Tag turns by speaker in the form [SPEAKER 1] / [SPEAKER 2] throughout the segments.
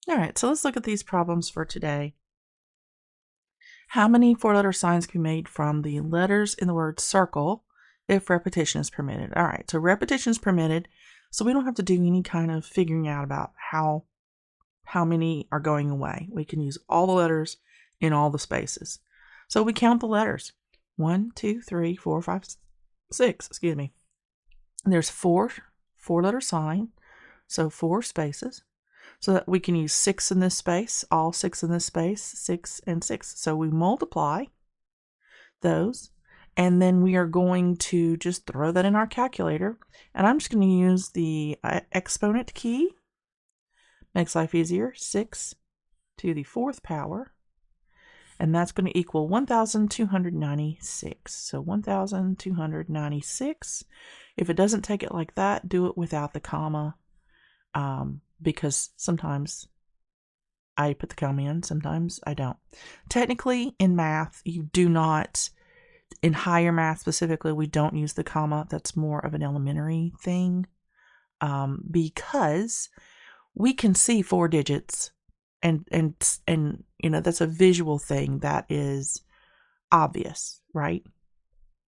[SPEAKER 1] All right, so let's look at these problems for today. How many four-letter signs can be made from the letters in the word circle if repetition is permitted? All right, so repetition is permitted, so we don't have to do any kind of figuring out about how many are going away. We can use all the letters in all the spaces. So we count the letters. 1, 2, 3, 4, 5, 6, excuse me. And there's four-letter sign, so 4 spaces. So that we can use 6 in this space, all 6 in this space, 6 and 6. So we multiply those, and then we are going to just throw that in our calculator. And I'm just going to use the exponent key. Makes life easier. 6 to the 4th power. And that's going to equal 1,296. So 1,296. If it doesn't take it like that, do it without the comma. Because sometimes I put the comma in, sometimes I don't. Technically, in math, you do not, in higher math specifically, we don't use the comma. That's more of an elementary thing, because we can see 4 digits, and you know, that's a visual thing that is obvious, right?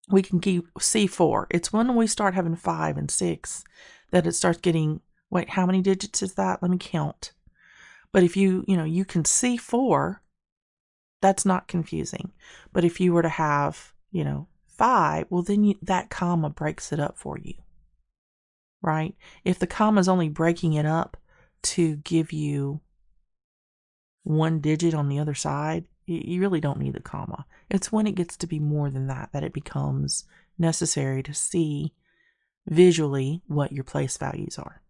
[SPEAKER 1] We can see 4. It's when we start having 5 and 6 that it starts getting, wait, how many digits is that? Let me count. But if you can see 4, that's not confusing. But if you were to have, 5, well, then that comma breaks it up for you, right? If the comma is only breaking it up to give you 1 digit on the other side, you really don't need the comma. It's when it gets to be more than that that it becomes necessary to see visually what your place values are.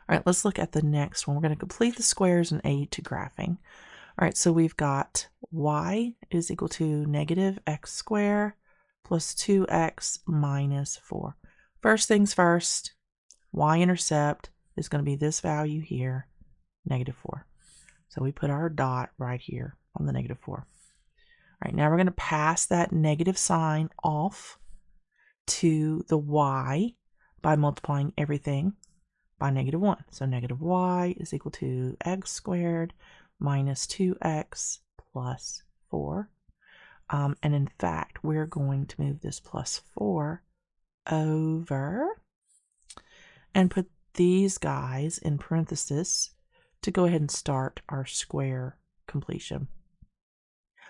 [SPEAKER 1] All right, let's look at the next one. We're going to complete the squares and aid to graphing. All right, so we've got y is equal to negative x squared plus 2x minus 4. First things first, y-intercept is going to be this value here, negative 4. So we put our dot right here on the negative 4. All right, now we're going to pass that negative sign off to the y by multiplying everything by negative 1. So negative y is equal to x squared minus 2x plus 4. And in fact, we're going to move this plus 4 over and put these guys in parentheses to go ahead and start our square completion.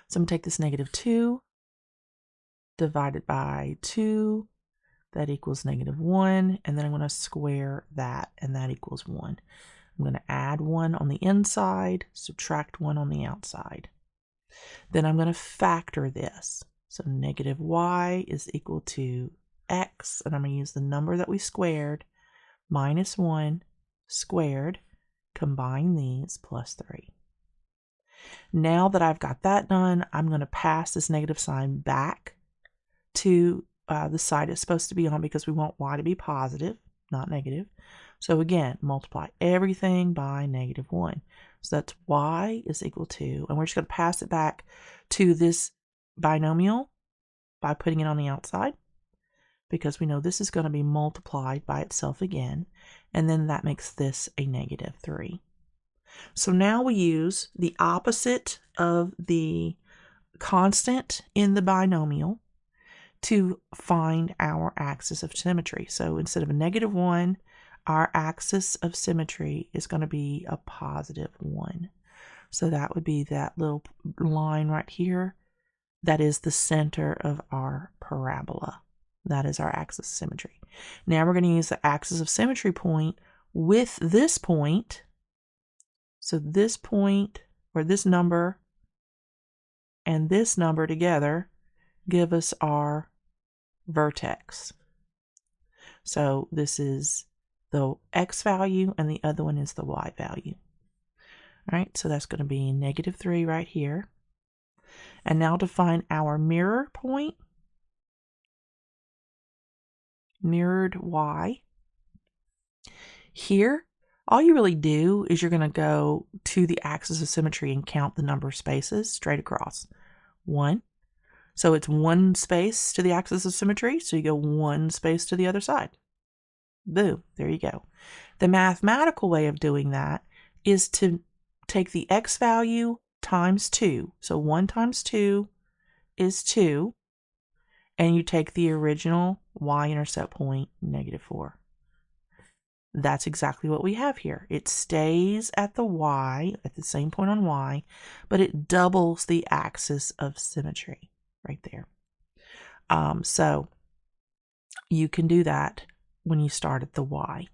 [SPEAKER 1] So I'm going to take this negative 2 divided by 2. That equals negative 1, and then I'm going to square that, and that equals 1. I'm going to add 1 on the inside, subtract 1 on the outside. Then I'm going to factor this. So negative y is equal to x, and I'm going to use the number that we squared, minus 1 squared, combine these, plus 3. Now that I've got that done, I'm going to pass this negative sign back to the side it's supposed to be on, because we want y to be positive, not negative. So again, multiply everything by negative 1. So that's y is equal to, and we're just going to pass it back to this binomial by putting it on the outside, because we know this is going to be multiplied by itself again, and then that makes this a negative 3. So now we use the opposite of the constant in the binomial to find our axis of symmetry. So instead of a negative 1, our axis of symmetry is going to be a positive 1. So that would be that little line right here. That is the center of our parabola. That is our axis of symmetry. Now we're going to use the axis of symmetry point with this point. So this point, or this number, and this number together give us our vertex. So this is the x value, and the other one is the y value. All right, so that's going to be negative 3 right here. And now to find our mirror point, mirrored y. Here, all you really do is you're going to go to the axis of symmetry and count the number of spaces straight across. 1. So it's 1 space to the axis of symmetry, so you go 1 space to the other side. Boom, there you go. The mathematical way of doing that is to take the x value times 2. So 1 times 2 is 2. And you take the original y-intercept point, -4. That's exactly what we have here. It stays at the y, at the same point on y, but it doubles the axis of symmetry right there. So you can do that when you start at the y.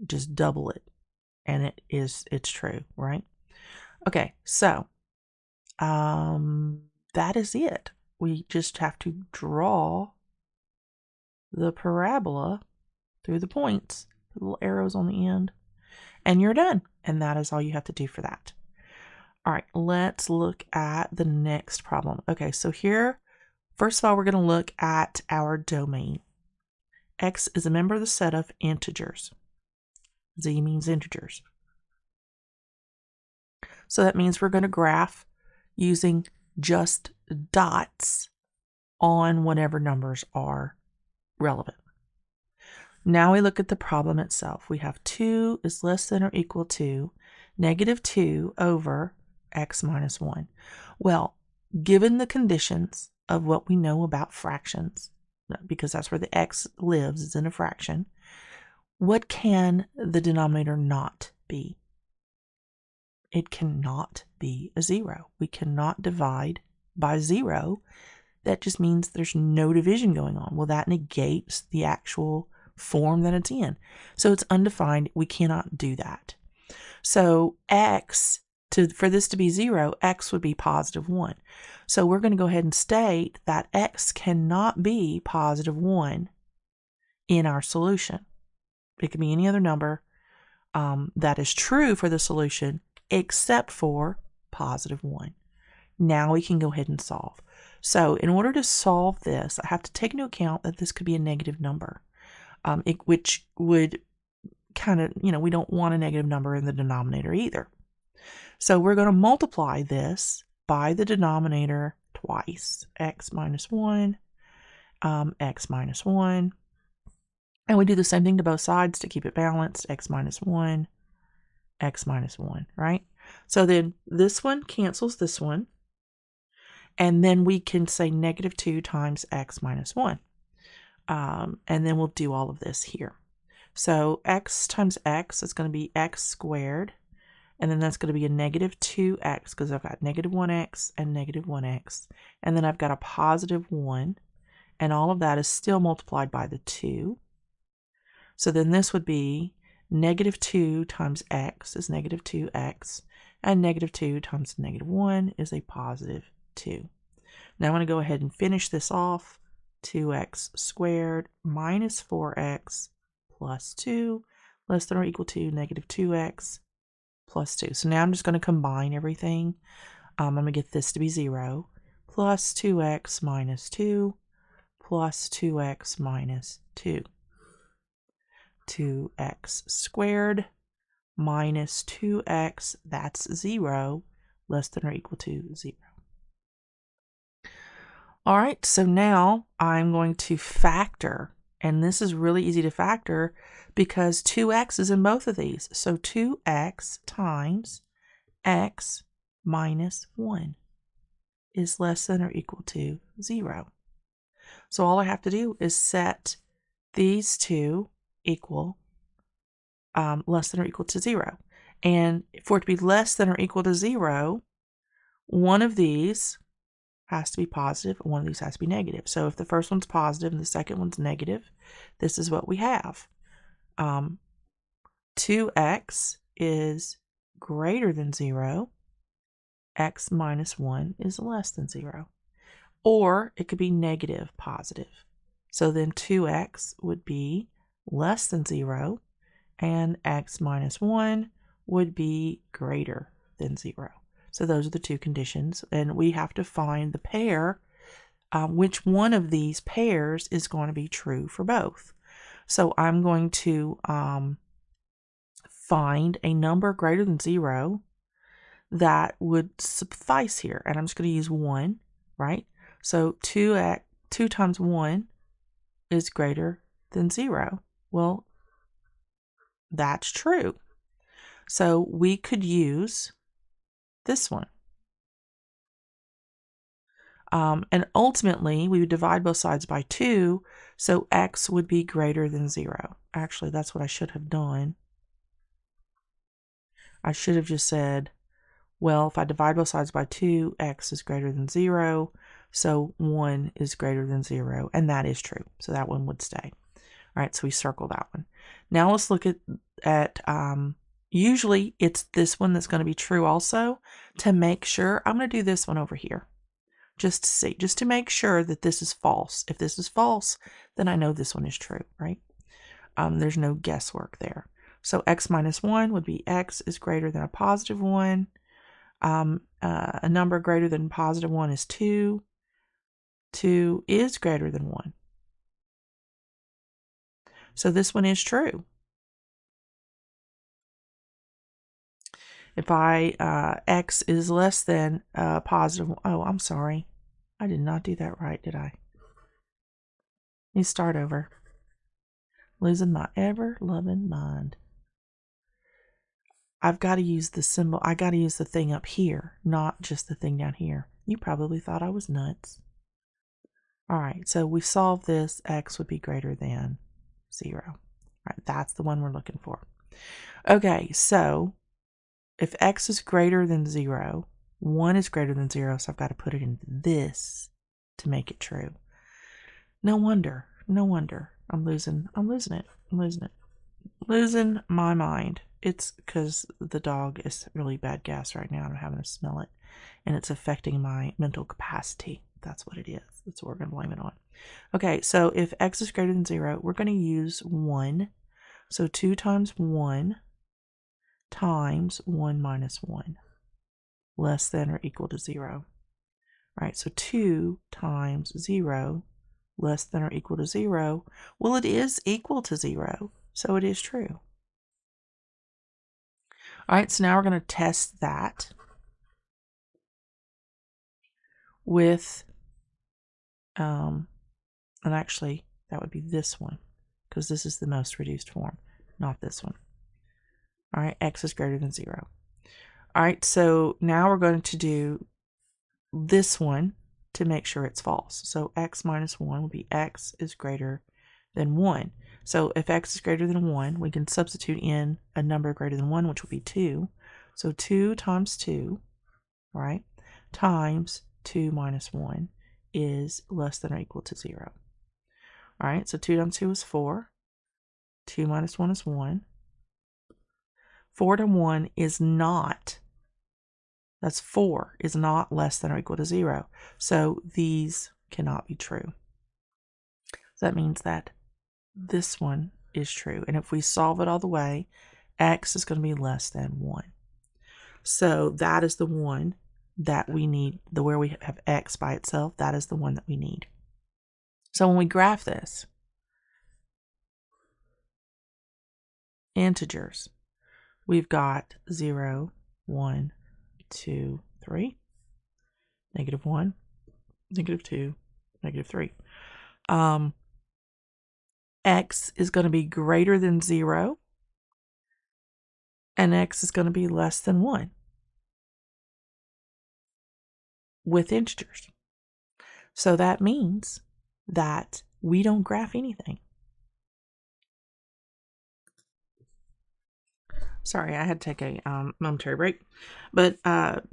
[SPEAKER 1] Just double it, and it's true, right? Okay, so that is it. We just have to draw the parabola through the points, the little arrows on the end, and you're done. And that is all you have to do for that. All right, let's look at the next problem. Okay, so here, first of all, we're going to look at our domain. X is a member of the set of integers. Z means integers. So that means we're going to graph using just dots on whatever numbers are relevant. Now we look at the problem itself. We have 2 is less than or equal to -2 over x minus 1. Well, given the conditions of what we know about fractions, because that's where the x lives, is in a fraction, what can the denominator not be? It cannot be a 0. We cannot divide by 0. That just means there's no division going on. Well, that negates the actual form that it's in. So it's undefined. We cannot do that. So x, for this to be 0, x would be +1. So we're going to go ahead and state that x cannot be +1 in our solution. It can be any other number that is true for the solution except for +1. Now we can go ahead and solve. So in order to solve this, I have to take into account that this could be a negative number, which would kind of, we don't want a negative number in the denominator either. So we're going to multiply this by the denominator twice, x minus 1, x minus 1. And we do the same thing to both sides to keep it balanced, x minus 1, x minus 1, right? So then this one cancels this one. And then we can say -2 times x minus 1. And then we'll do all of this here. So x times x is going to be x squared. And then that's going to be a -2x because I've got -1x and -1x. And then I've got a +1. And all of that is still multiplied by the 2. So then this would be -2 times x is -2x. And -2 times -1 is a +2. Now I'm going to go ahead and finish this off. 2x squared minus 4x plus 2 less than or equal to -2x plus 2. So now I'm just going to combine everything. I'm going to get this to be 0 plus 2x minus 2 plus 2x minus 2. 2x squared minus 2x, that's 0, less than or equal to 0. All right, so now I'm going to factor, and this is really easy to factor because 2x is in both of these. So 2x times x minus 1 is less than or equal to 0. So all I have to do is set these two equal less than or equal to 0. And for it to be less than or equal to 0, one of these has to be positive and one of these has to be negative. So if the first one's positive and the second one's negative, this is what we have. 2x is greater than 0. X minus 1 is less than 0. Or it could be negative positive. So then 2x would be less than 0 and x minus 1 would be greater than 0. So those are the two conditions, and we have to find the pair, which one of these pairs is going to be true for both. So I'm going to find a number greater than 0 that would suffice here, and I'm just going to use 1, right? So 2 times 1 is greater than 0. Well, that's true. So we could use this one. And ultimately, we would divide both sides by 2, so x would be greater than 0. Actually, that's what I should have done. I should have just said, well, if I divide both sides by 2, x is greater than 0, so 1 is greater than 0, and that is true. So that one would stay. All right, so we circle that one. Now let's look at usually it's this one that's going to be true also. To make sure, I'm going to do this one over here. Just to see, just to make sure that this is false. If this is false, then I know this one is true, right? There's no guesswork there. So x minus 1 would be x is greater than a positive 1. A number greater than positive 1 is 2. 2 is greater than 1. So this one is true. If x is less than positive, oh, I'm sorry. I did not do that right, did I? Let me start over. Losing my ever-loving mind. I've got to use the symbol. I got to use the thing up here, not just the thing down here. You probably thought I was nuts. All right, so we solved this. X would be greater than 0. All right, that's the one we're looking for. Okay, so if x is greater than 0, 1 is greater than 0, so I've got to put it in this to make it true. No wonder. I'm losing it. Losing my mind. It's because the dog is really bad gas right now and I'm having to smell it. And it's affecting my mental capacity. That's what it is. That's what we're going to blame it on. Okay, so if x is greater than 0, we're going to use 1. So 2 times 1 times 1 minus 1, less than or equal to 0. All right, so 2 times 0, less than or equal to 0. Well, it is equal to 0, so it is true. All right, so now we're going to test that with, and actually, that would be this one, because this is the most reduced form, not this one. All right, x is greater than 0. All right, so now we're going to do this one to make sure it's false. So x minus 1 will be x is greater than 1. So if x is greater than 1, we can substitute in a number greater than 1, which will be 2. So 2 times 2, right, times 2 minus 1 is less than or equal to 0. All right, so 2 times 2 is 4. 2 minus 1 is 1. 4 to 1 is not, that's 4, is not less than or equal to 0. So these cannot be true. So that means that this one is true. And if we solve it all the way, x is going to be less than 1. So that is the one that we need, where we have x by itself, that is the one that we need. So when we graph this, integers, we've got 0, 1, 2, 3, -1, -2, -3. X is going to be greater than 0, and x is going to be less than 1 with integers. So that means that we don't graph anything. Sorry, I had to take a momentary break. But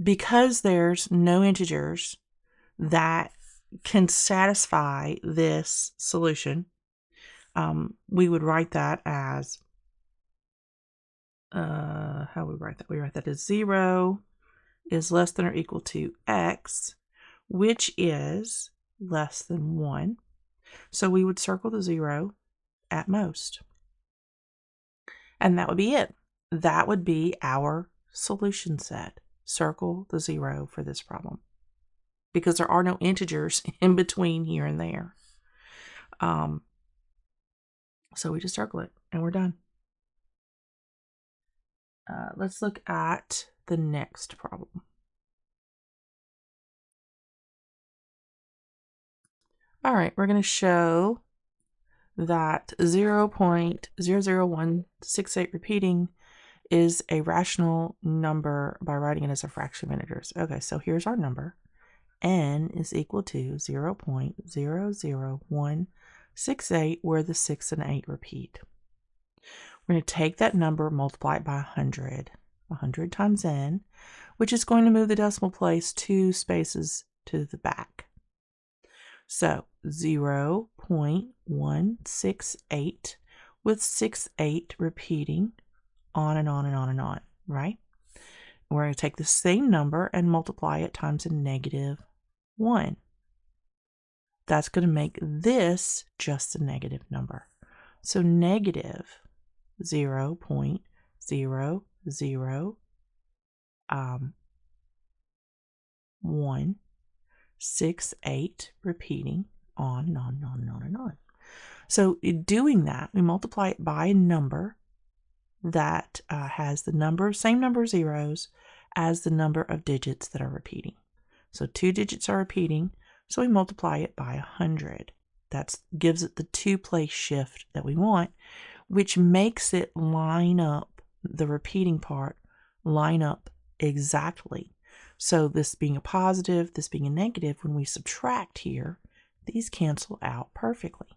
[SPEAKER 1] because there's no integers that can satisfy this solution, we would write that as, how we write that? We write that as 0 is less than or equal to x, which is less than 1. So we would circle the 0 at most. And that would be it. That would be our solution set. Circle the 0 for this problem, because there are no integers in between here and there. So we just circle it and we're done. Let's look at the next problem. All right, we're going to show that 0.00168 repeating is a rational number by writing it as a fraction of integers. Okay, so here's our number. N is equal to 0.00168, where the 6 and 8 repeat. We're going to take that number, multiply it by 100. 100 times n, which is going to move the decimal place 2 spaces to the back. So 0.168 with 6, 8 repeating on and on and on and on, right? We're going to take the same number and multiply it times a negative 1. That's going to make this just a negative number. So negative 0.00168 repeating on and on and on and on and on. So in doing that, we multiply it by a number that has the same number of zeros as the number of digits that are repeating. So 2 digits are repeating, so we multiply it by 100. That gives it the 2-place shift that we want, which makes it line up, the repeating part, line up exactly. So this being a positive, this being a negative, when we subtract here, these cancel out perfectly.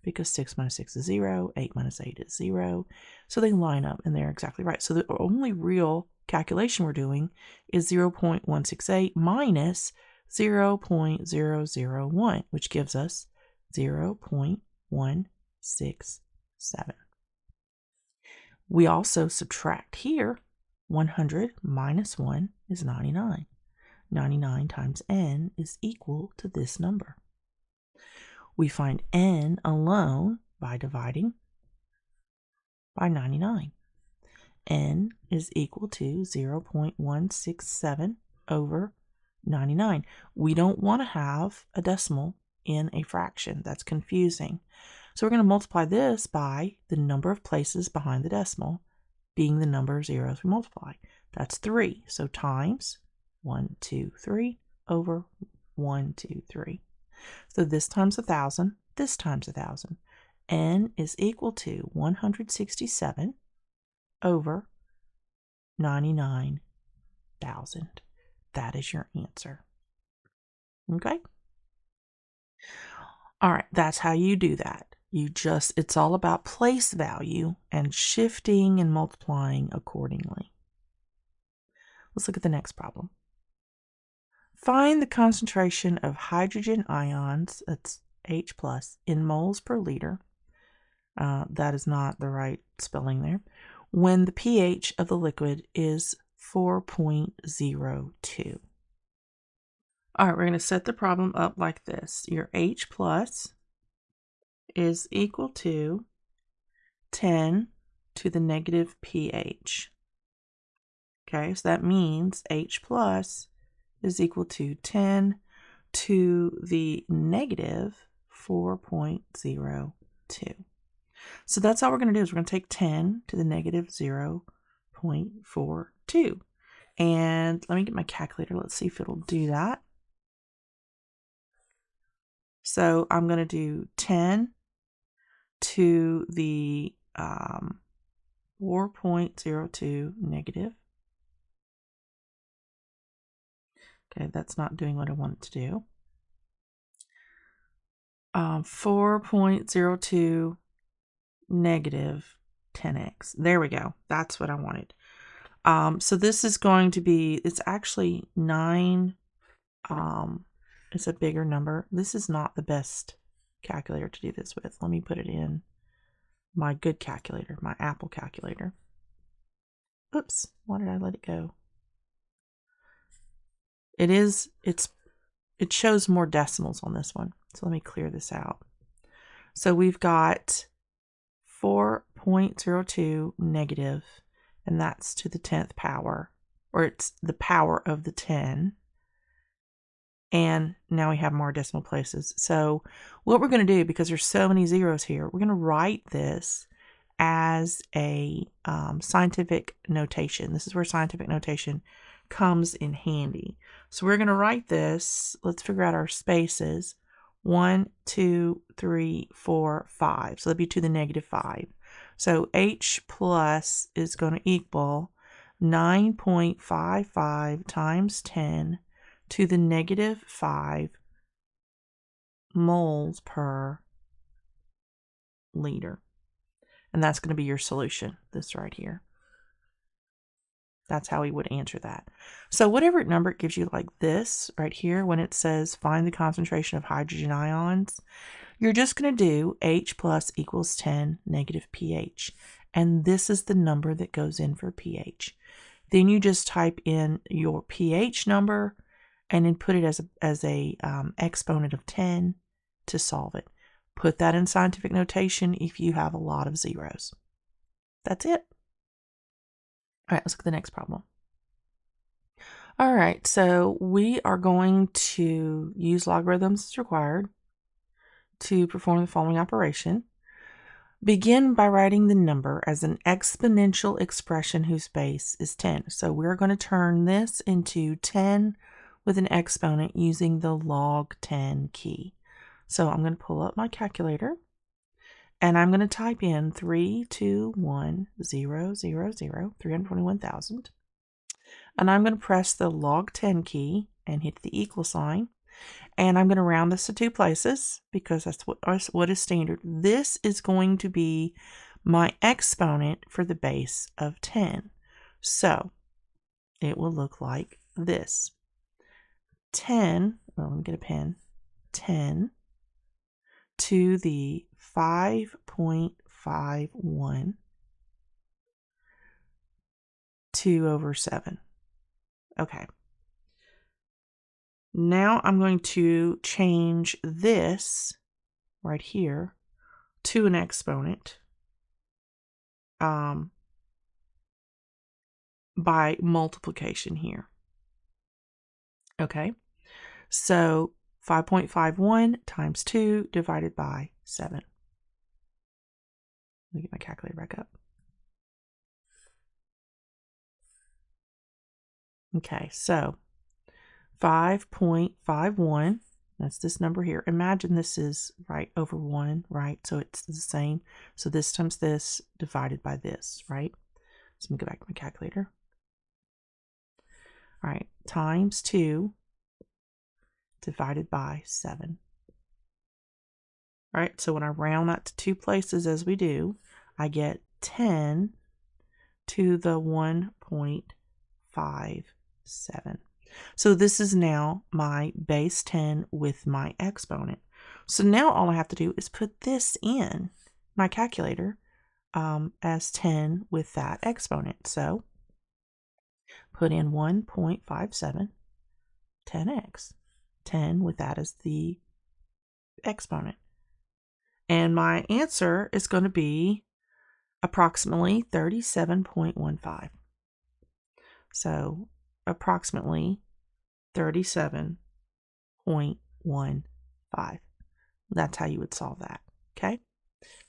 [SPEAKER 1] Because 6 minus 6 is 0, 8 minus 8 is 0. So they line up and they're exactly right. So the only real calculation we're doing is 0.168 minus 0.001, which gives us 0.167. We also subtract here. 100 minus 1 is 99. 99 times n is equal to this number. We find n alone by dividing by 99. N is equal to 0.167 over 99. We don't want to have a decimal in a fraction. That's confusing. So we're going to multiply this by the number of places behind the decimal, being the number of zeros we multiply. That's 3. So times 1, 2, 3 over 1, 2, 3. So this times 1,000, this times 1,000. N is equal to 167 over 99,000. That is your answer. Okay? All right, that's how you do that. It's all about place value and shifting and multiplying accordingly. Let's look at the next problem. Find the concentration of hydrogen ions, that's H+, in moles per liter. That is not the right spelling there. When the pH of the liquid is 4.02. All right, we're going to set the problem up like this. Your H+ is equal to 10 to the negative pH. Okay, so that means H+ is equal to 10 to the negative 4.02. So that's all we're going to do is we're going to take 10 to the negative 0.42. And let me get my calculator. Let's see if it'll do that. So I'm going to do 10 to the 4.02 negative. Okay, that's not doing what I want it to do. 4.02 negative 10x. There we go. That's what I wanted. So this is going to be, it's actually 9. It's a bigger number. This is not the best calculator to do this with. Let me put it in my good calculator, my Apple calculator. Oops, why did I let it go? It shows more decimals on this one. So let me clear this out. So we've got 4.02 negative, and that's to the 10th power, or it's the power of the 10. And now we have more decimal places. So what we're going to do, because there's so many zeros here, we're going to write this as a scientific notation. This is where scientific notation comes in handy. So we're going to write this. Let's figure out our spaces. 1, 2, 3, 4, 5. So that'd be to the negative 5. So H plus is going to equal 9.55 times 10 to the negative 5 moles per liter. And that's going to be your solution, this right here. That's how we would answer that. So whatever number it gives you, like this right here, when it says find the concentration of hydrogen ions, you're just going to do H plus equals 10 negative pH. And this is the number that goes in for pH. Then you just type in your pH number and then put it as a exponent of 10 to solve it. Put that in scientific notation if you have a lot of zeros. That's it. All right, let's look at the next problem. All right, so we are going to use logarithms as required to perform the following operation. Begin by writing the number as an exponential expression whose base is 10. So we're going to turn this into 10 with an exponent using the log 10 key. So I'm going to pull up my calculator and I'm going to type in 321,000, and I'm going to press the log 10 key and hit the equal sign. And I'm going to round this to 2 places because that's what is standard. This is going to be my exponent for the base of 10. So it will look like this. 10, well, let me get a pen, 10 to the 5.51 2 over 7. Okay. Now I'm going to change this right here to an exponent by multiplication here. Okay, so 5.51 times 2 divided by 7. Let me get my calculator back up. Okay, so 5.51, that's this number here. Imagine this is right over 1, right? So it's the same. So this times this divided by this, right? So let me go back to my calculator. All right, times 2 divided by 7. All right, so when I round that to 2 places as we do, I get 10 to the 1.57. So this is now my base 10 with my exponent. So now all I have to do is put this in my calculator as 10 with that exponent. So put in 1.57, 10x, 10 with that as the exponent. And my answer is going to be approximately 37.15. So approximately 37.15. That's how you would solve that, okay?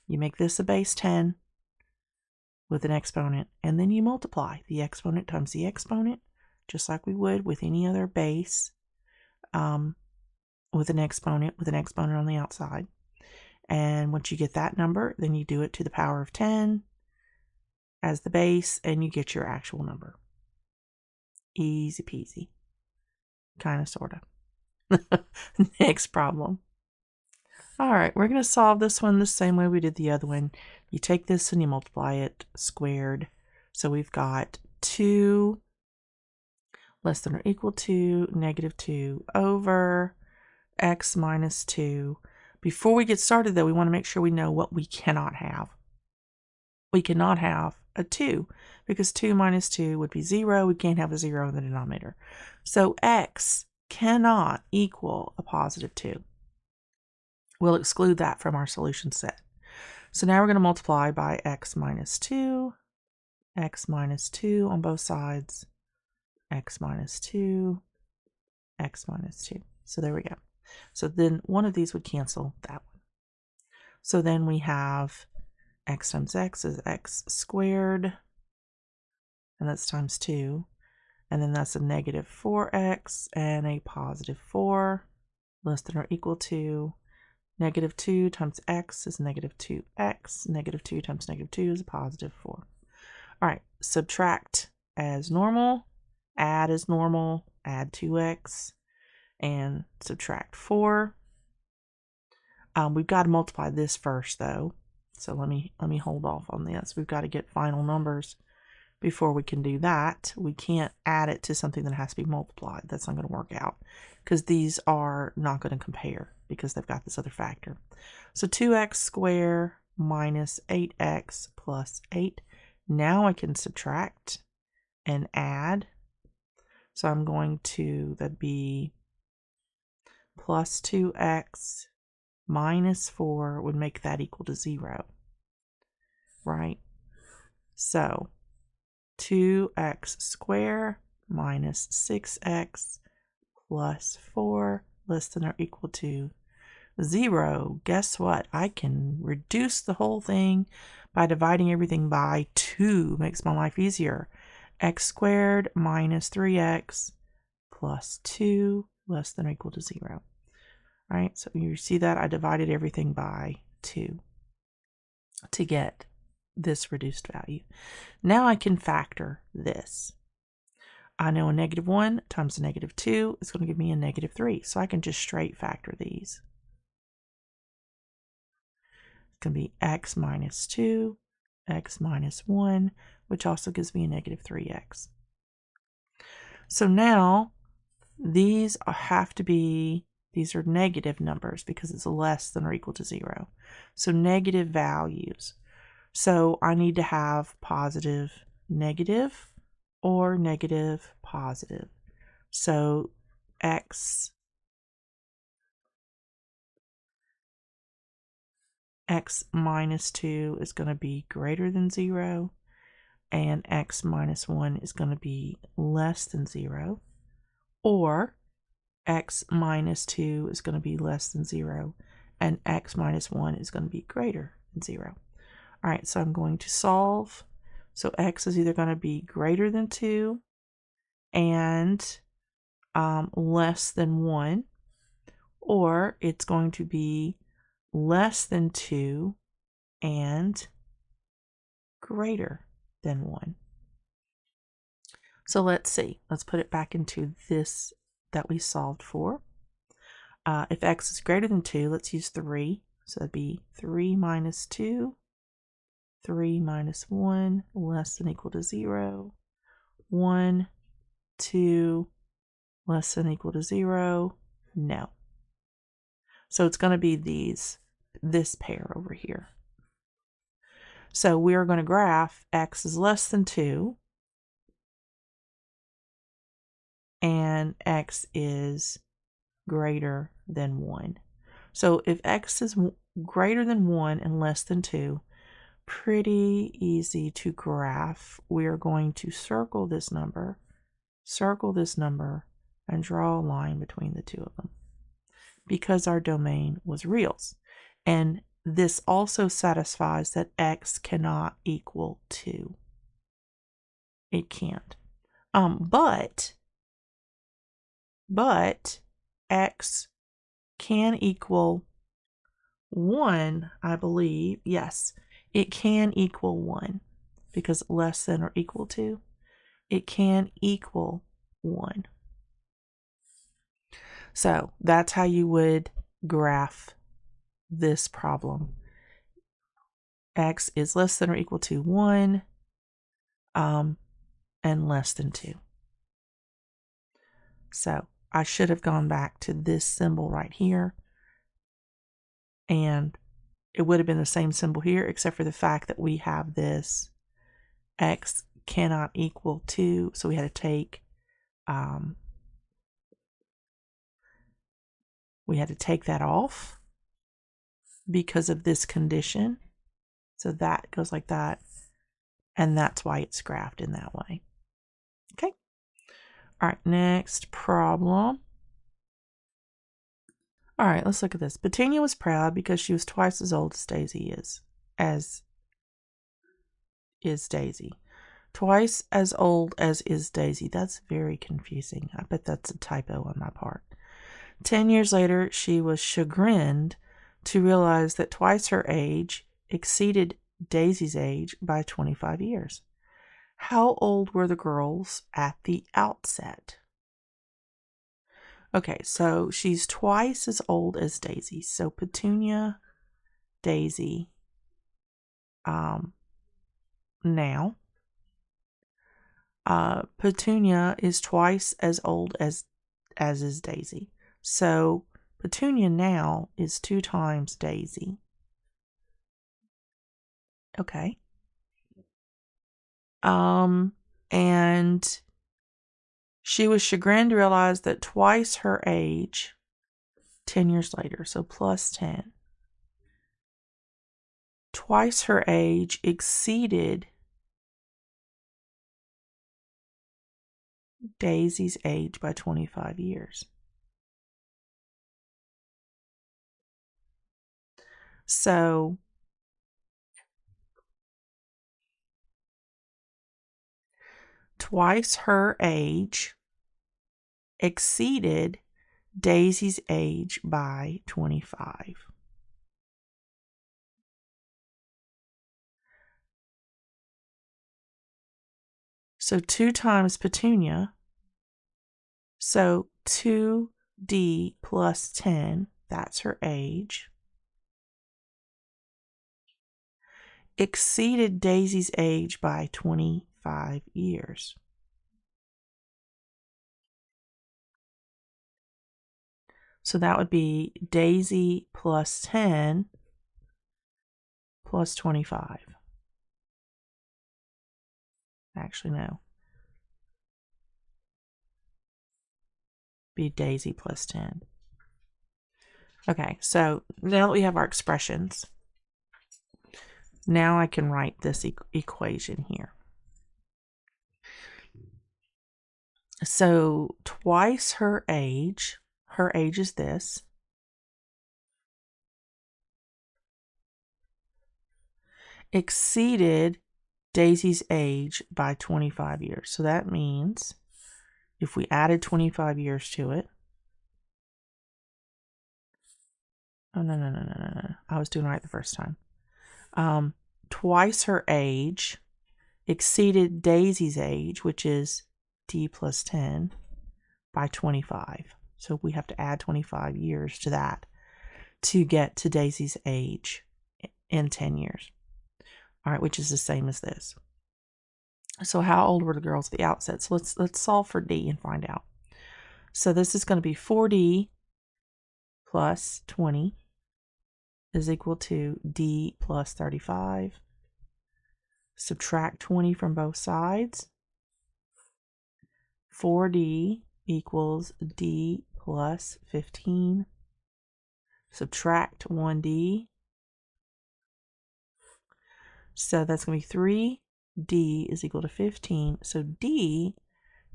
[SPEAKER 1] You make this a base 10 with an exponent, and then you multiply the exponent times the exponent, just like we would with any other base with an exponent on the outside. And once you get that number, then you do it to the power of 10 as the base, and you get your actual number. Easy peasy. Kind of, sort of. Next problem. All right, we're going to solve this one the same way we did the other one. You take this and you multiply it squared. So we've got 2 less than or equal to negative 2 over x minus 2. Before we get started, though, we want to make sure we know what we cannot have. We cannot have a 2 because 2 minus 2 would be 0. We can't have a 0 in the denominator. So x cannot equal a positive 2. We'll exclude that from our solution set. So now we're going to multiply by x minus 2 on both sides, x minus 2, x minus 2. So there we go. So then one of these would cancel that one. So then we have x times x is x squared, and that's times 2. And then that's a negative 4x and a positive 4 less than or equal to Negative 2 times x is negative 2x. Negative 2 times negative 2 is a positive 4. All right, subtract as normal, add as normal, add 2x, and subtract 4. We've got to multiply this first, though. So let me hold off on this. We've got to get final numbers before we can do that. We can't add it to something that has to be multiplied. That's not going to work out because these are not going to compare because they've got this other factor. So 2x squared minus 8x plus 8. Now I can subtract and add. So I'm going to, that'd be plus 2x minus 4 would make that equal to 0, right? So 2x squared minus 6x plus 4 less than or equal to 0. Guess what? I can reduce the whole thing by dividing everything by 2. Makes my life easier. X squared minus 3x plus 2 less than or equal to 0. All right, so you see that I divided everything by 2 to get this reduced value. Now I can factor this. I know a negative 1 times a negative 2 is going to give me a negative 3, so I can just straight factor these. It's going to be x minus 2, x minus 1, which also gives me a negative 3x. So now these have to be, these are negative numbers because it's less than or equal to 0. So negative values. So I need to have positive, negative, or negative, positive. So x minus 2 is going to be greater than 0, and x minus 1 is going to be less than 0, or x minus 2 is going to be less than 0, and x minus 1 is going to be greater than 0. All right, so I'm going to solve. So x is either going to be greater than 2 and less than 1, or it's going to be less than 2 and greater than 1. So let's see. Let's put it back into this that we solved for. If x is greater than 2, let's use 3. So that'd be 3 minus 2. 3 minus 1 less than or equal to 0. 1, 2 less than or equal to 0. No. So it's going to be this pair over here. So we're going to graph x is less than 2 and x is greater than 1. So if x is greater than 1 and less than 2, pretty easy to graph. We are going to circle this number, and draw a line between the two of them because our domain was reals. And this also satisfies that x cannot equal 2. It can't. But x can equal 1, I believe. Yes. It can equal 1 because less than or equal to. It can equal 1. So that's how you would graph this problem. X is less than or equal to 1 and less than 2. So I should have gone back to this symbol right here, and it would have been the same symbol here, except for the fact that we have this x cannot equal 2, so we had to take that off because of this condition. So that goes like that, and that's why it's graphed in that way. Okay. All right, next problem. All right, let's look at this. Bettina was proud because she was twice as old as Daisy is. Daisy. Twice as old as is Daisy. That's very confusing. I bet that's a typo on my part. 10 years later, she was chagrined to realize that twice her age exceeded Daisy's age by 25 years. How old were the girls at the outset? Okay, so she's twice as old as Daisy. So Petunia, Daisy, now. Petunia is twice as old as is Daisy. So Petunia now is 2 times Daisy. Okay. And she was chagrined to realize that twice her age 10 years later, so plus 10. Twice her age exceeded Daisy's age by 25 years. So twice her age exceeded Daisy's age by 25. So 2 times Petunia. So 2D plus 10, that's her age, exceeded Daisy's age by 25 years. So that would be Daisy plus 10 plus 25. Actually, no. Be Daisy plus 10. Okay, so now that we have our expressions, now I can write this equation here. So twice her age is this, exceeded Daisy's age by 25 years. So that means if we added 25 years to it, oh, no. I was doing it right the first time. Twice her age exceeded Daisy's age, which is D plus 10, by 25. So we have to add 25 years to that to get to Daisy's age in 10 years. All right, which is the same as this. So how old were the girls at the outset? So let's solve for D and find out. So this is going to be 4D plus 20 is equal to D plus 35. Subtract 20 from both sides. 4D equals D plus 15. Subtract 1D. So that's going to be 3D is equal to 15. So D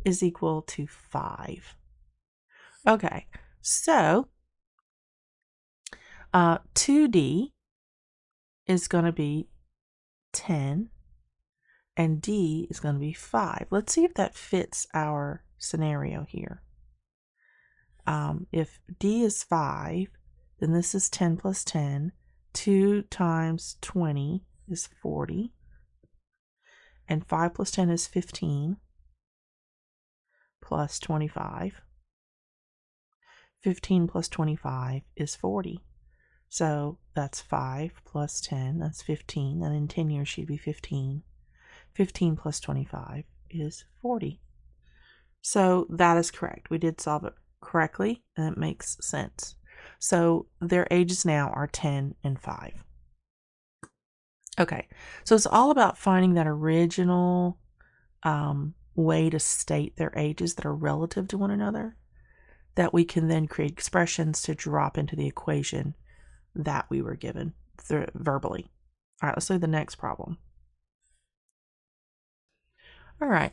[SPEAKER 1] is equal to 5. Okay, so 2D is going to be 10 and D is going to be 5. Let's see if that fits our scenario here. If D is 5, then this is 10 plus 10. 2 times 20 is 40. And 5 plus 10 is 15 plus 25. 15 plus 25 is 40. So that's 5 plus 10, that's 15. And in 10 years, she'd be 15. 15 plus 25 is 40. So that is correct. We did solve it correctly, and it makes sense. So their ages now are 10 and 5. Okay, so it's all about finding that original way to state their ages that are relative to one another, that we can then create expressions to drop into the equation that we were given verbally. All right, let's do the next problem. All right,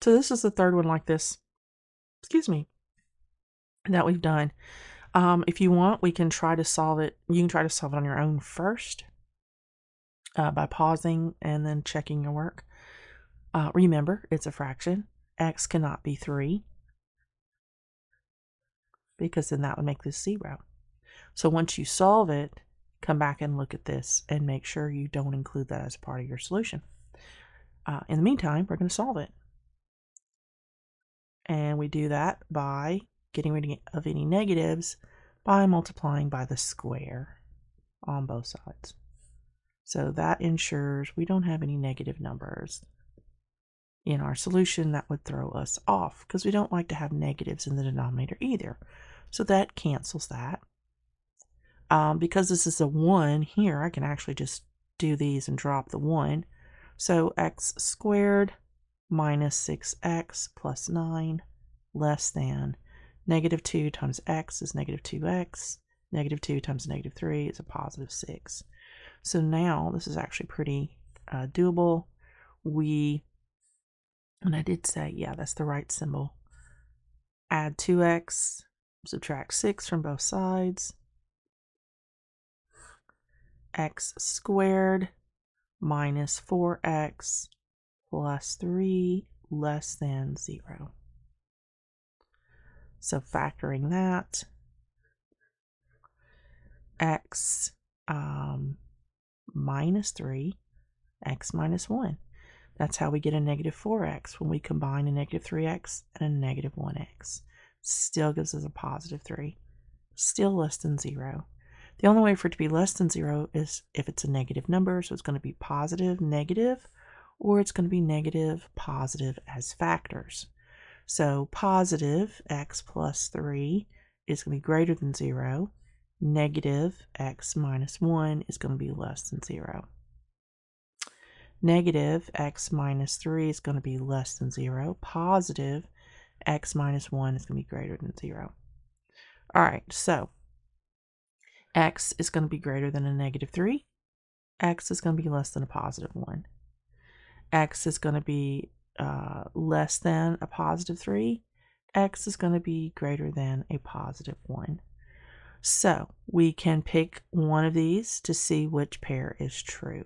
[SPEAKER 1] so this is the third one like this, that we've done. If you want, we can try to solve it. You can try to solve it on your own first by pausing and then checking your work. Remember, it's a fraction. X cannot be 3 because then that would make this 0. So once you solve it, come back and look at this and make sure you don't include that as part of your solution. In the meantime, we're going to solve it. And we do that by getting rid of any negatives by multiplying by the square on both sides. So that ensures we don't have any negative numbers in our solution that would throw us off, because we don't like to have negatives in the denominator either. So that cancels that. Because this is a 1 here, I can actually just do these and drop the 1. So x squared minus 6x plus 9 less than negative 2 times x is negative 2x. Negative 2 times negative 3 is a positive 6. So now this is actually pretty doable. And I did say, yeah, that's the right symbol. Add 2x, subtract 6 from both sides. X squared minus 4x plus 3 less than 0. So factoring that, x minus 3, x minus 1. That's how we get a negative 4x when we combine a negative 3x and a negative 1x. Still gives us a positive 3. Still less than 0. The only way for it to be less than 0 is if it's a negative number, so it's going to be positive, negative, or it's going to be negative, positive as factors. So positive x plus 3 is going to be greater than 0. Negative x minus 1 is going to be less than 0. Negative x minus 3 is going to be less than 0. Positive x minus 1 is going to be greater than 0. All right, so x is going to be greater than a negative 3. X is going to be less than a positive 1. X is going to be less than a positive 3. X is going to be greater than a positive 1. So we can pick one of these to see which pair is true.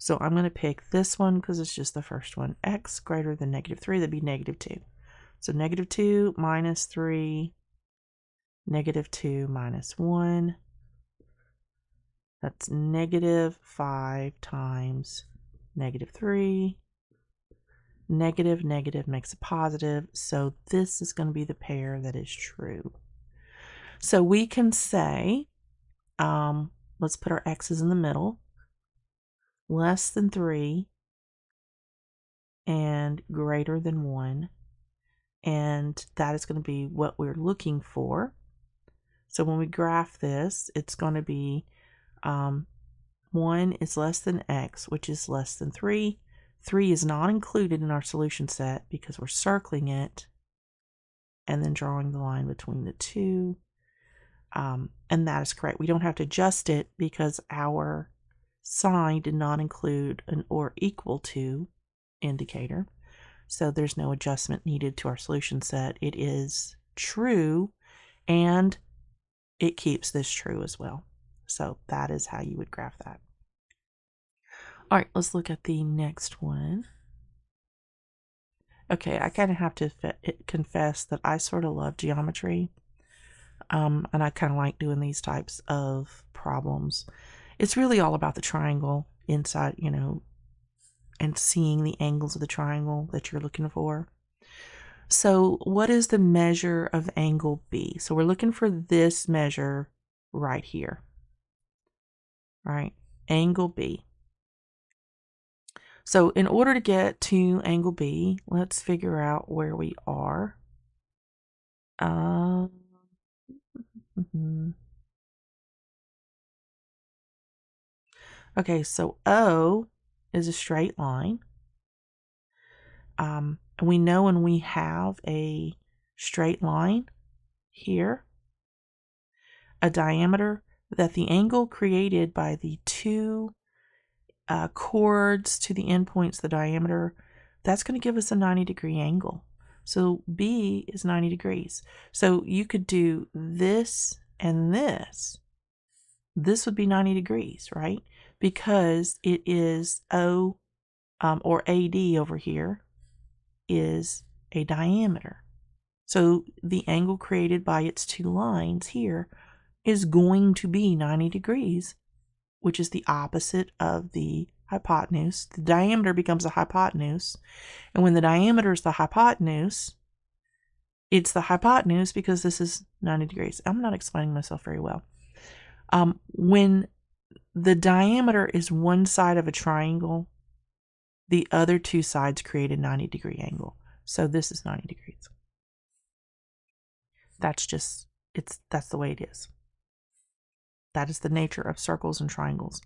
[SPEAKER 1] So I'm going to pick this one because it's just the first one. X greater than negative 3, that'd be negative 2. So negative 2 minus 3, negative 2 minus 1. That's negative 5 times negative 3. Negative, negative makes a positive. So this is going to be the pair that is true. So we can say, let's put our x's in the middle. Less than 3 and greater than 1, and that is going to be what we're looking for. So when we graph this, it's going to be 1 is less than x, which is less than 3. 3 is not included in our solution set because we're circling it and then drawing the line between the two, and that is correct. We don't have to adjust it because our sign did not include an or equal to indicator, so there's no adjustment needed to our solution set. It is true, and it keeps this true as well. So that is how you would graph that. All right, let's look at the next one. Okay, I kind of have to confess that I sort of love geometry, and I kind of like doing these types of problems. It's really all about the triangle inside, and seeing the angles of the triangle that you're looking for. So what is the measure of angle B? So we're looking for this measure right here. All right, angle B. So in order to get to angle B, let's figure out where we are. Okay, so O is a straight line. And we know when we have a straight line here, a diameter, that the angle created by the two chords to the endpoints, the diameter, that's going to give us a 90-degree angle. So B is 90 degrees. So you could do this and this. This would be 90 degrees, right? Because it is O, or AD over here, is a diameter. So the angle created by its two lines here is going to be 90 degrees, which is the opposite of the hypotenuse. The diameter becomes a hypotenuse. And when the diameter is the hypotenuse, it's the hypotenuse because this is 90 degrees. I'm not explaining myself very well. When the diameter is one side of a triangle, the other two sides create a 90-degree angle. So this is 90 degrees. That's the way it is. That is the nature of circles and triangles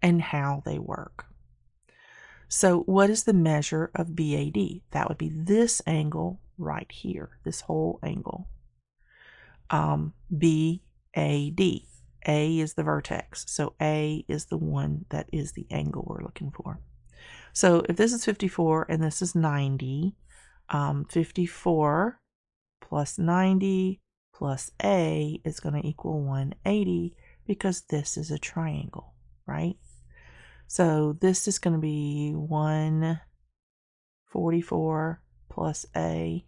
[SPEAKER 1] and how they work. So what is the measure of BAD? That would be this angle right here, this whole angle. BAD. A is the vertex. So A is the one that is the angle we're looking for. So if this is 54 and this is 90, 54 plus 90 plus A is going to equal 180 because this is a triangle, right? So this is going to be 144 plus A.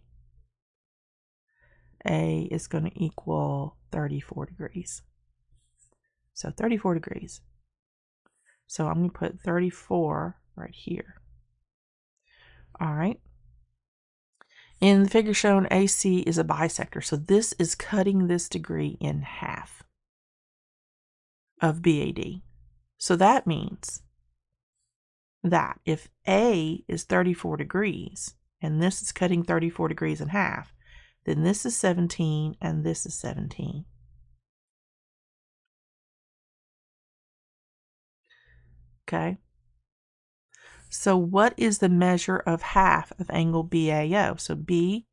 [SPEAKER 1] A is going to equal 34 degrees. So 34 degrees. So I'm going to put 34 right here. All right. In the figure shown, AC is a bisector. So this is cutting this degree in half of BAD. So that means that if A is 34 degrees, and this is cutting 34 degrees in half, then this is 17 and this is 17. Okay. So what is the measure of half of angle BAO? So BAO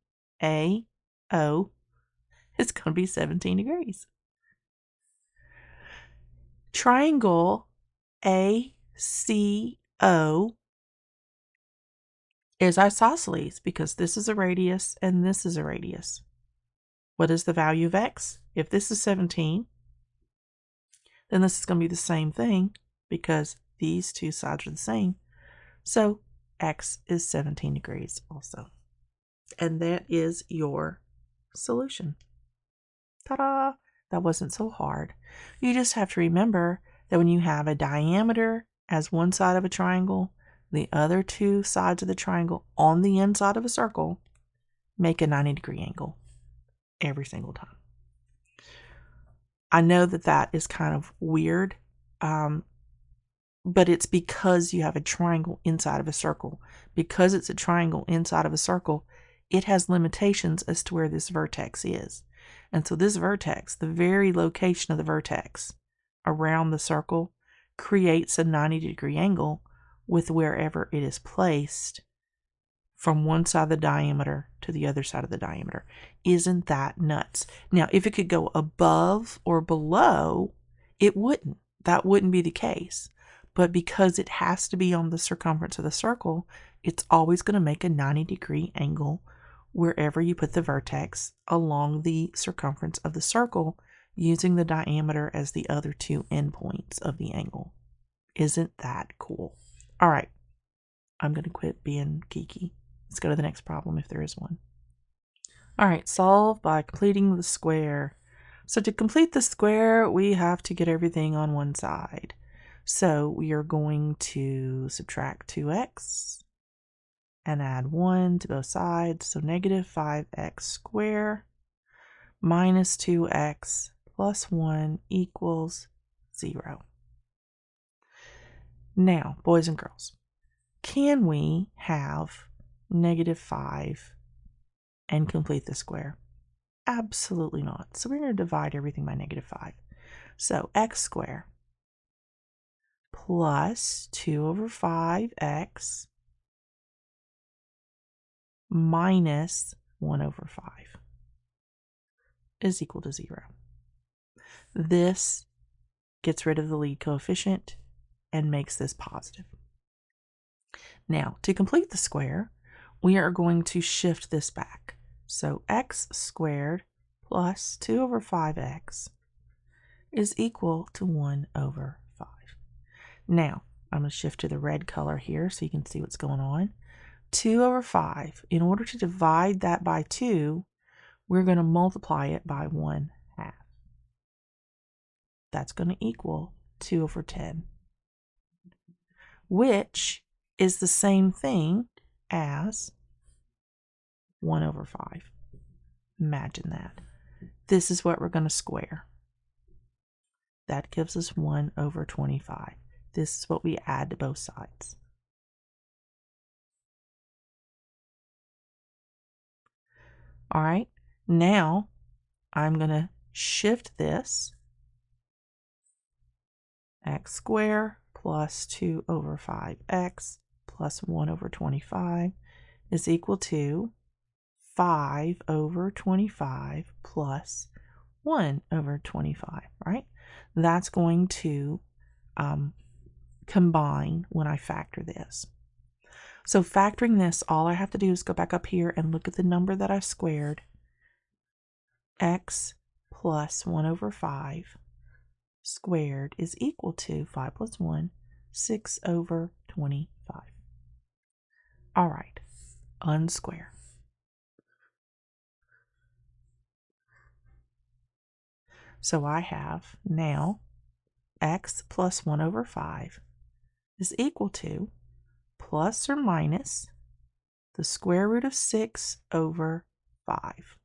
[SPEAKER 1] is going to be 17 degrees. Triangle ACO is isosceles because this is a radius and this is a radius. What is the value of x? If this is 17, then this is going to be the same thing because these two sides are the same. So x is 17 degrees also. And that is your solution. Ta-da! That wasn't so hard. You just have to remember that when you have a diameter as one side of a triangle, the other two sides of the triangle on the inside of a circle make a 90-degree angle every single time. I know that that is kind of weird, but it's because you have a triangle inside of a circle. Because it's a triangle inside of a circle, it has limitations as to where this vertex is. And so this vertex, the very location of the vertex around the circle, creates a 90-degree angle with wherever it is placed from one side of the diameter to the other side of the diameter. Isn't that nuts? Now, if it could go above or below, it wouldn't. That wouldn't be the case. But because it has to be on the circumference of the circle, it's always going to make a 90-degree angle wherever you put the vertex along the circumference of the circle, using the diameter as the other two endpoints of the angle. Isn't that cool? All right, I'm going to quit being geeky. Let's go to the next problem if there is one. All right, solve by completing the square. So to complete the square, we have to get everything on one side. So we are going to subtract 2x and add 1 to both sides. So negative 5x squared minus 2x plus 1 equals 0. Now, boys and girls, can we have negative 5 and complete the square? Absolutely not. So we're going to divide everything by negative 5. So x squared plus 2 over 5x minus 1 over 5 is equal to 0. This gets rid of the lead coefficient and makes this positive. Now, to complete the square, we are going to shift this back. So x squared plus 2 over 5x is equal to 1 over 5. Now, I'm going to shift to the red color here so you can see what's going on. 2 over 5, in order to divide that by 2, we're going to multiply it by 1/2. That's going to equal 2 over 10, which is the same thing as 1 over 5. Imagine that. This is what we're going to square. That gives us 1 over 25. This is what we add to both sides. All right, now I'm going to shift this. X squared plus 2 over 5x plus 1 over 25 is equal to 5 over 25 plus 1 over 25, right? That's going to combine when I factor this. So factoring this, all I have to do is go back up here and look at the number that I squared. X plus 1 over 5 squared is equal to 5 plus 1, 6 over 25. All right, unsquare. So I have now x plus 1 over 5 is equal to plus or minus the square root of 6 over 5.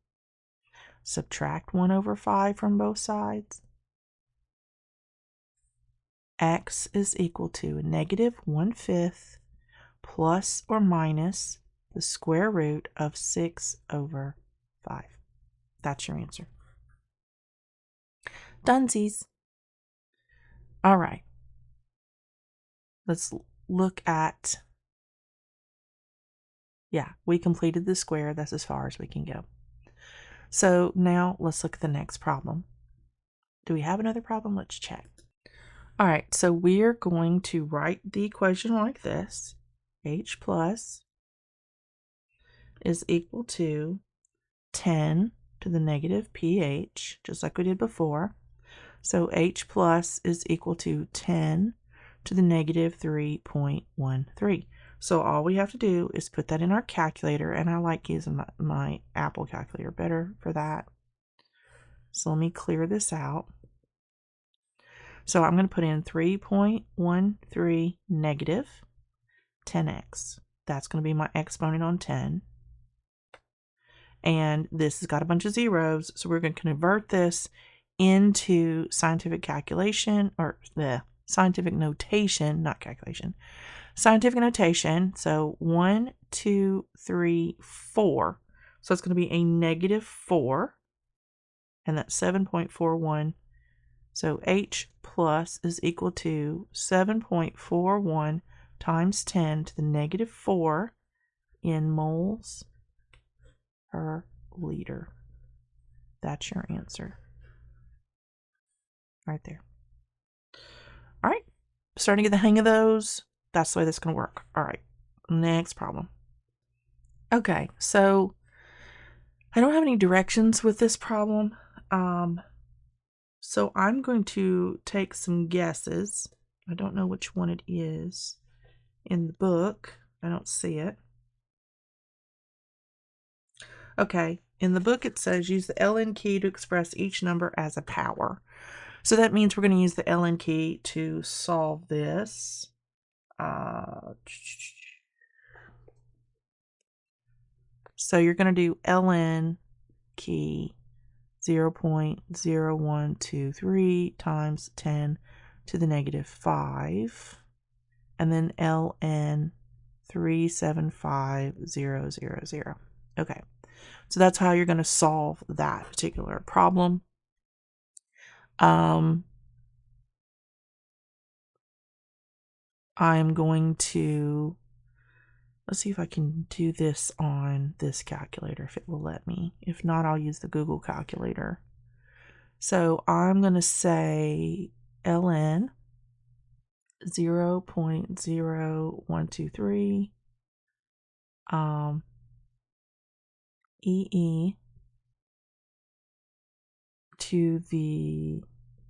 [SPEAKER 1] Subtract 1 over 5 from both sides. X is equal to negative 1/5 plus or minus the square root of 6 over 5. That's your answer. Dunsies. All right. Let's look at, yeah, we completed the square. That's as far as we can go. So now let's look at the next problem. Do we have another problem? Let's check. All right, so we're going to write the equation like this. H plus is equal to 10 to the negative pH, just like we did before. So H plus is equal to 10 to the negative 3.13. So all we have to do is put that in our calculator, and I like using my Apple calculator better for that. So let me clear this out. So I'm going to put in 3.13 negative 10x. That's going to be my exponent on 10. And this has got a bunch of zeros, so we're going to convert this into scientific calculation, or the scientific notation, not calculation. Scientific notation, so 1, 2, 3, 4. So it's going to be a negative 4, and that's 7.41. So H plus is equal to 7.41 times 10 to the negative 4 in moles per liter. That's your answer. Right there. All right. Starting to get the hang of those. That's the way that's going to work. All right. Next problem. Okay. So I don't have any directions with this problem. So I'm going to take some guesses. I don't know which one it is in the book. I don't see it. Okay, in the book it says use the ln key to express each number as a power. So that means we're going to use the ln key to solve this. So you're going to do ln key 0.0123 times 10 to the negative 5, and then ln 375000. Okay, so that's how you're going to solve that particular problem. I'm going to, let's see if I can do this on this calculator, if it will let me. If not, I'll use the Google calculator. So I'm going to say ln 0.0123 EE to the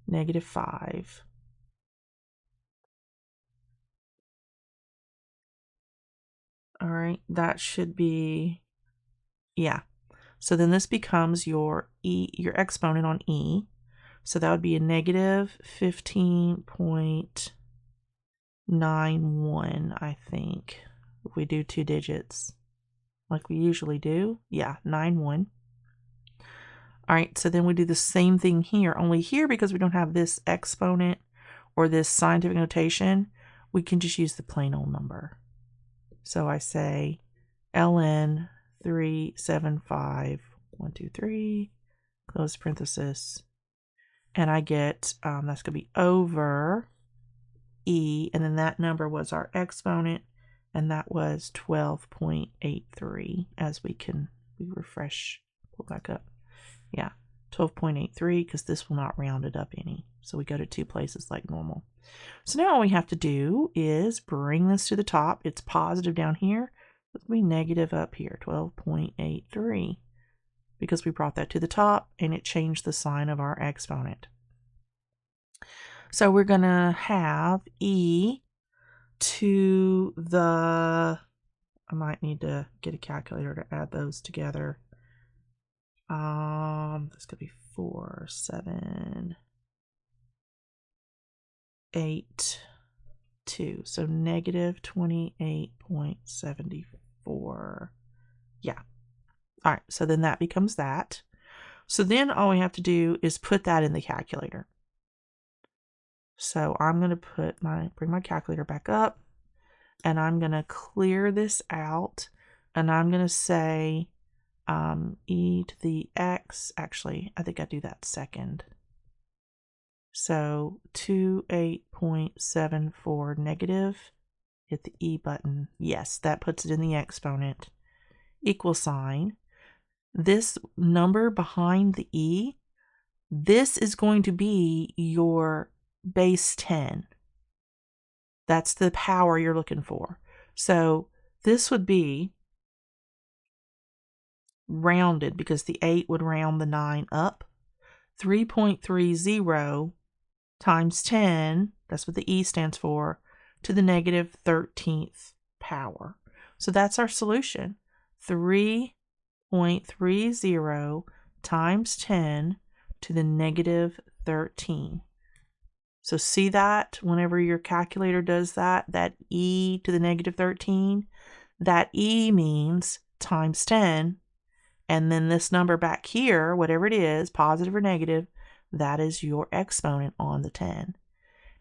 [SPEAKER 1] negative 5. All right, that should be, yeah. So then this becomes your E, your exponent on E. So that would be a negative 15.91, I think, if we do 2 digits like we usually do. Yeah, 91. All right, so then we do the same thing here, only here, because we don't have this exponent or this scientific notation, we can just use the plain old number. So I say ln 375.123, close parenthesis, and I get, that's going to be over e, and then that number was our exponent, and that was 12.83, as we refresh, pull back up. Yeah, 12.83, because this will not round it up any. So we go to 2 places like normal. So now all we have to do is bring this to the top. It's positive down here. It's going to be negative up here, 12.83, because we brought that to the top and it changed the sign of our exponent. So we're going to have e to the, I might need to get a calculator to add those together. This could be 4, 7, 8, 2. So negative 28.74. Yeah. All right. So then that becomes that. So then all we have to do is put that in the calculator. So I'm going to bring my calculator back up, and I'm going to clear this out, and I'm going to say e to the x. Actually, I think I do that second. So 28.74 negative, hit the e button. Yes, that puts it in the exponent. Equal sign. This number behind the e, this is going to be your base 10. That's the power you're looking for. So this would be rounded, because the 8 would round the 9 up. 3.30 times 10, that's what the e stands for, to the negative 13th power. So that's our solution. 3.30 times 10 to the negative 13. So see that whenever your calculator does that e to the negative 13, that e means times 10, and then this number back here, whatever it is, positive or negative, that is your exponent on the 10.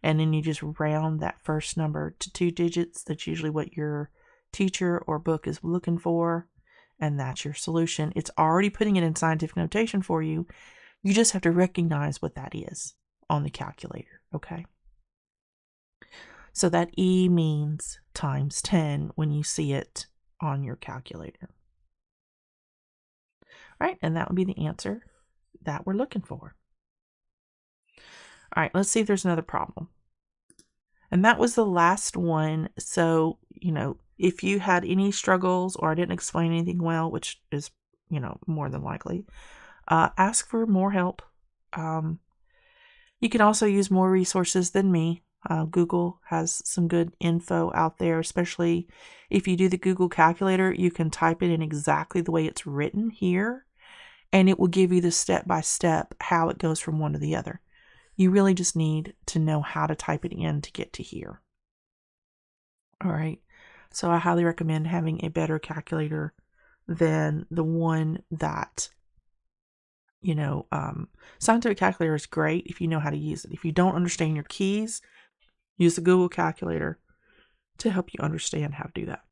[SPEAKER 1] And then you just round that first number to 2 digits. That's usually what your teacher or book is looking for, and that's your solution. It's already putting it in scientific notation for you. You just have to recognize what that is on the calculator, okay? So that e means times 10 when you see it on your calculator. All right, and that would be the answer that we're looking for. All right, let's see if there's another problem. And that was the last one. So, if you had any struggles or I didn't explain anything well, which is, more than likely, ask for more help. You can also use more resources than me. Google has some good info out there, especially if you do the Google calculator. You can type it in exactly the way it's written here, and it will give you the step-by-step how it goes from one to the other. You really just need to know how to type it in to get to here. All right, so I highly recommend having a better calculator than the one that, scientific calculator is great if you know how to use it. If you don't understand your keys, use the Google calculator to help you understand how to do that.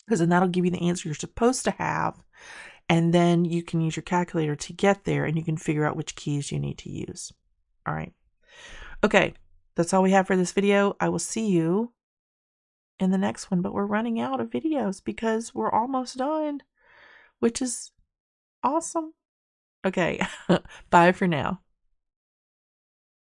[SPEAKER 1] Because then that'll give you the answer you're supposed to have, and then you can use your calculator to get there, and you can figure out which keys you need to use. All right. Okay, that's all we have for this video. I will see you in the next one, but we're running out of videos because we're almost done, which is awesome. Okay, bye for now.